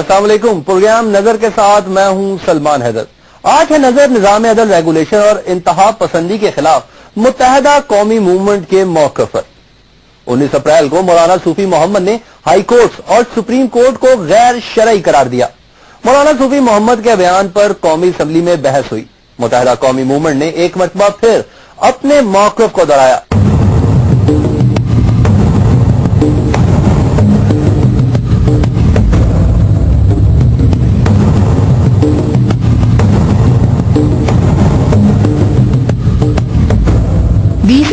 अस्सलाम वालेकुम। प्रोग्राम नजर के साथ मैं हूं सलमान हैदर। आज है नजर निजाम अदल रेगुलेशन और इंतहा पसंदी के खिलाफ मुत्तहदा कौमी मूवमेंट के मौक़िफ़ पर। 19 अप्रैल को मौलाना सूफी मोहम्मद ने हाई कोर्ट और सुप्रीम कोर्ट को गैर शरई करार दिया। मौलाना सूफी मोहम्मद के बयान पर कौमी असम्बली में बहस हुई। मुत्तहदा कौमी मूवमेंट ने एक मरतबा फिर अपने मौक़िफ़ को दोहराया।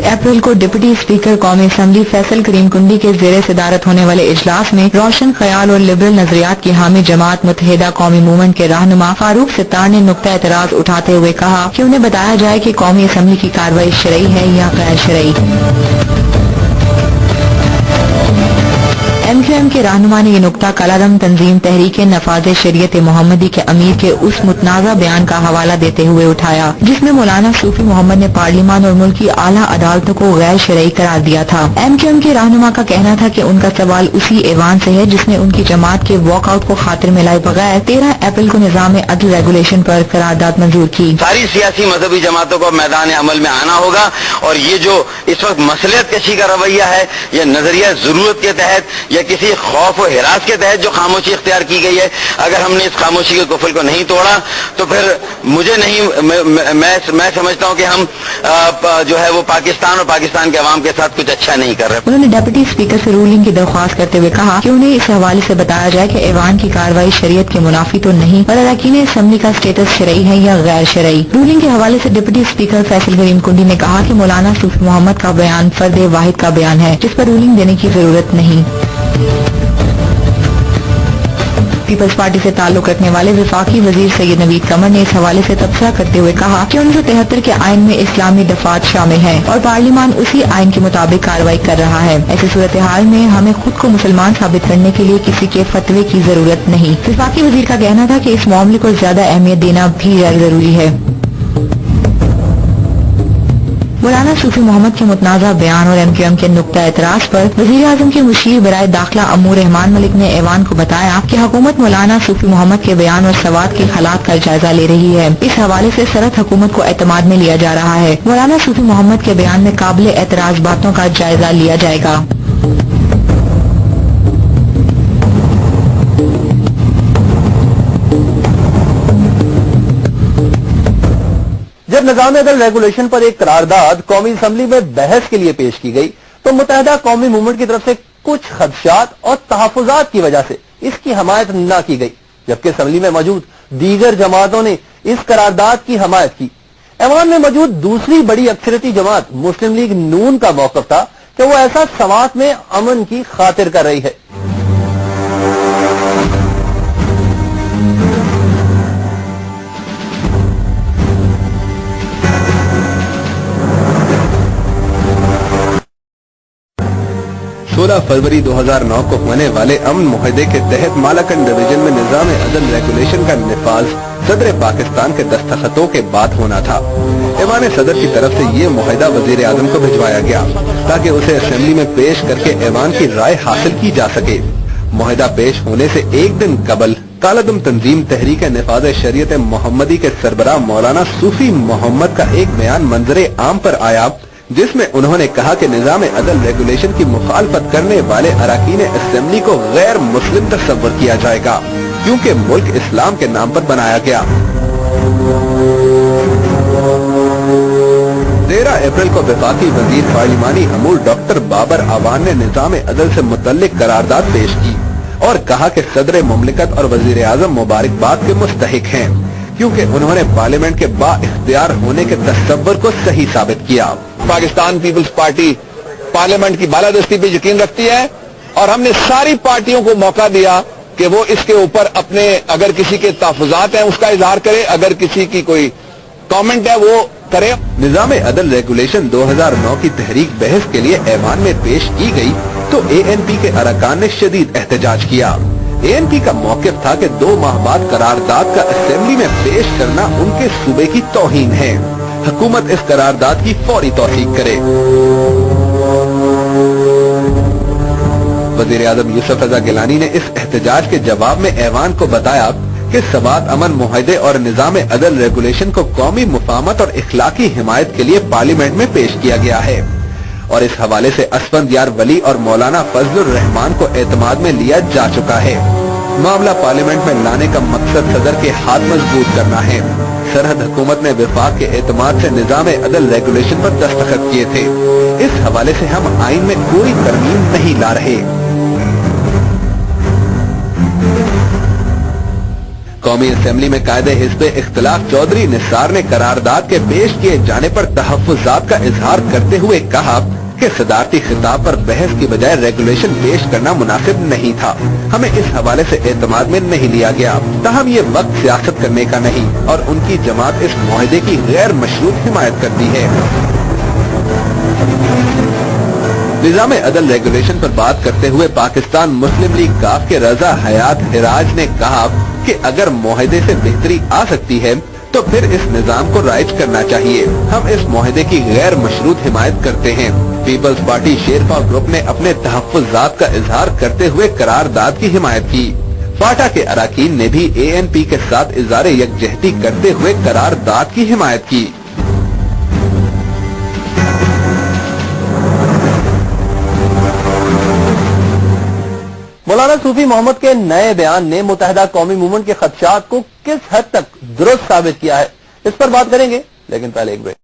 अप्रैल को डिप्टी स्पीकर कौमी असम्बली फैसल करीम कुंडी के ज़ेरे सदारत होने वाले इजलास में रोशन ख्याल और लिबरल नजरियात की हामी जमात मुत्तहिदा कौमी मूवमेंट के रहनुमा फारूक सितार ने नुक्ता एतराज उठाते हुए कहा कि उन्हें बताया जाए कि कौमी असम्बली की कार्रवाई शरई है या गैर शरई। MQM के रहनुमा ने ये नुक्ता कलादम तंजीम तहरीक नफाज शरीयत मोहम्मदी के अमीर के उस मुतनाज़ा बयान का हवाला देते हुए उठाया जिसमें मौलाना सूफी मोहम्मद ने पार्लियामान और मुल्क की आला अदालतों को गैर शरई करार दिया था। MQM के रहनुमा का कहना था कि उनका सवाल उसी ऐवान से है जिसने उनकी जमात के वॉकआउट को खातिर में लाए बगैर 13 अप्रैल को निजाम अदल रेगुलेशन पर करारदाद मंजूर की। सारी सियासी मजहबी जमातों को मैदान अमल में आना होगा और ये जो इस वक्त मसलियत कशी का रवैया है, यह नजरिया जरूरत के तहत या किसी खौफ और हिरास के तहत जो खामोशी इख्तियार की गई है, अगर हमने इस खामोशी के कुफल को नहीं तोड़ा तो फिर मुझे नहीं मैं समझता हूं कि हम जो है वो पाकिस्तान और पाकिस्तान के अवाम के साथ कुछ अच्छा नहीं कर रहे। उन्होंने डिप्टी स्पीकर से रूलिंग की दरख्वास्त करते हुए कहा कि उन्हें इस हवाले से बताया जाए कि ऐवान की कार्रवाई शरीयत के मुनाफी तो नहीं पर अरकान असम्बली का स्टेटस शरई है या गैर शरई। रूलिंग के हवाले से डिप्टी स्पीकर फैसल करीम कुंडी ने कहा कि मौलाना सूफी मोहम्मद का बयान फर्द वाहिद का बयान है जिस पर रूलिंग देने की जरूरत नहीं। पीपल्स पार्टी से ताल्लुक रखने वाले वफाकी वजीर सैयद नवीद कमर ने इस हवाले से तबसरा करते हुए कहा कि 1973 के आइन में इस्लामी दफात शामिल है और पार्लियामान उसी आइन के मुताबिक कार्रवाई कर रहा है। ऐसी सूरत हाल में हमें खुद को मुसलमान साबित करने के लिए किसी के फतवे की जरूरत नहीं। वफाकी वजीर का कहना था कि इस मामले को ज्यादा अहमियत देना भी जरूरी है। मौलाना सूफी मोहम्मद के मुतनाज़ा बयान और MQM के नुक्ता एतराज पर वज़ीर आज़म के मुशीर बराए दाखिला अमूर रहमान मलिक ने ऐवान को बताया कि हुकूमत मौलाना सूफी मोहम्मद के बयान और सवात के हालात का जायजा ले रही है। इस हवाले से सरहद हुकूमत को एतमाद में लिया जा रहा है। मौलाना सूफी मोहम्मद के बयान में काबिल एतराज बातों का जायजा लिया जाएगा। जब निजाम अदल रेगुलेशन पर एक करारदाद कौमी असम्बली में बहस के लिए पेश की गई तो मुत्तहदा कौमी मूवमेंट की तरफ से कुछ खदशात और तहफ़्फ़ुज़ात की वजह से इसकी हमायत न की गई, जबकि असम्बली में मौजूद दीगर जमातों ने इस करारदाद की हमायत की। ऐवान में मौजूद दूसरी बड़ी अक्सरियती जमात मुस्लिम लीग नून का मौक़िफ़ था कि वो ऐसा समात में अमन की खातिर कर रही है। फरवरी 2009 को होने वाले अमन मुआहदे के तहत मालाकंड डिवीजन में निजाम अदल रेगुलेशन का निफाज सदर पाकिस्तान के दस्तखतों के बाद होना था। ऐवान सदर की तरफ से ये मुआहदा वजीर आजम को भिजवाया गया ताकि उसे असेंबली में पेश करके ऐवान की राय हासिल की जा सके। मुआहदा पेश होने से एक दिन कबल कालादम तंजीम तहरीक नफाज शरीयत मोहम्मदी के सरबराह मौलाना सूफी मोहम्मद का एक बयान मंजरे आम पर आया जिसमें उन्होंने कहा कि निजाम अदल रेगुलेशन की मुखालफत करने वाले अरकान असेंबली को गैर मुस्लिम तस्वर किया जाएगा क्योंकि मुल्क इस्लाम के नाम पर बनाया गया। 13 अप्रैल को वफाकी वजीर पार्लिमानी अमूर डॉक्टर बाबर आवान ने निजाम अदल से मुतल्लिक करारदाद पेश की और कहा कि सदर मुमलिकत और वजीर आजम मुबारकबाद के मुस्तहिक हैं क्योंकि उन्होंने पार्लियामेंट के बाइख्तियार होने के तस्वर को सही साबित किया। पाकिस्तान पीपल्स पार्टी पार्लियामेंट की बालादस्ती पे यकीन रखती है और हमने सारी पार्टियों को मौका दिया कि वो इसके ऊपर अपने अगर किसी के तहफ़्फ़ुज़ात हैं उसका इजहार करे, अगर किसी की कोई कमेंट है वो करे। निजाम अदल रेगुलेशन 2009 की तहरीक बहस के लिए ऐवान में पेश की गई तो ANP के अरकान ने शदीद एहतजाज किया। ANP का मौक़िफ़ था कि 2 माह बाद करारदाद का असेंबली में पेश करना उनके सूबे की तौहीन है। हुकूमत इस करारदाद की फौरी तौसीक करे। वजीर आजम यूसुफ रजा गिलानी ने इस एहतजाज के जवाब में ऐवान को बताया कि सबात अमन मुआहदे और निजाम अदल रेगुलेशन को कौमी मुफाहमत और इखलाकी हिमायत के लिए पार्लियामेंट में पेश किया गया है और इस हवाले से असफंदयार वली और मौलाना फजलुर रहमान को एतमाद में लिया जा चुका है। मामला पार्लियामेंट में लाने का मकसद सदर के हाथ मजबूत करना है। सरहद हुकूमत ने विफाक के एतमाद से निजाम अदल रेगुलेशन पर दस्तखत किए थे। इस हवाले से हम आइन में कोई तरमीम नहीं ला रहे। कौमी असेंबली में कायदे हिज़्ब इख्तिलाफ चौधरी निसार ने करारदाद के पेश किए जाने पर तहफ़्फ़ुज़ात का इजहार करते हुए कहा कि सदारती खिताब पर बहस की बजाय रेगुलेशन पेश करना मुनासिब नहीं था। हमें इस हवाले से एतमाद में नहीं लिया गया। ताहम ये वक्त सियासत करने का नहीं और उनकी जमात इस मुआहदे की गैर मशरूत हिमायत करती है। निजाम अदल रेगुलेशन पर बात करते हुए पाकिस्तान मुस्लिम लीग काफ के रजा हयात हिराज ने कहा कि अगर मुआहदे से बेहतरी आ सकती है तो फिर इस निजाम को राइज करना चाहिए। हम इस मुआहदे की गैर मशरूत हिमायत करते हैं। पीपल्स पार्टी शेरपा ग्रुप ने अपने तहफ़्फ़ुज़ात का इजहार करते हुए करारदाद की हिमायत की। फाटा के अरकान ने भी ANP के साथ इज़हार यकजहती करते हुए करारदाद की हिमायत की। मौलाना सूफी मोहम्मद के नए बयान ने मुत्तहिदा कौमी मूवमेंट के खदशात को किस हद तक दुरुस्त साबित किया है, इस पर बात करेंगे, लेकिन पहले एक ब्रेक।